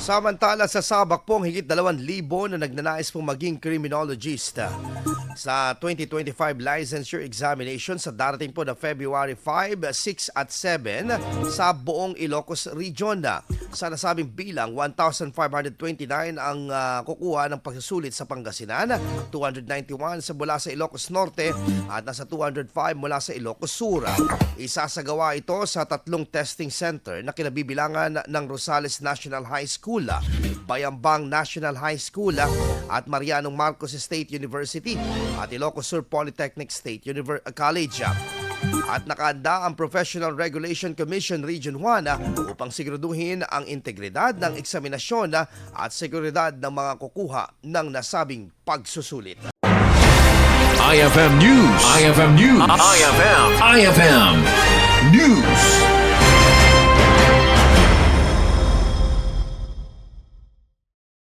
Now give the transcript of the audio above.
Samantala sa Sabak pong higit 2,000 na nagnanais pong maging criminologist sa 2025 licensure examination sa darating po na February 5, 6 at 7 sa buong Ilocos Region. Sa nasabing bilang, 1,529 ang kukuha ng pagsusulit sa Pangasinan, 291 mula sa Ilocos Norte at nasa 205 mula sa Ilocos Sur. Isasagawa ito sa 3 testing center na kinabibilangan ng Rosales National High School, Bayambang National High School at Mariano Marcos State University at Ilocos Sur Polytechnic State College. At nakaanda ang Professional Regulation Commission Region 1 upang siguraduhin ang integridad ng eksaminasyon at seguridad ng mga kukuha ng nasabing pagsusulit. IFM News. IFM News. IFM News.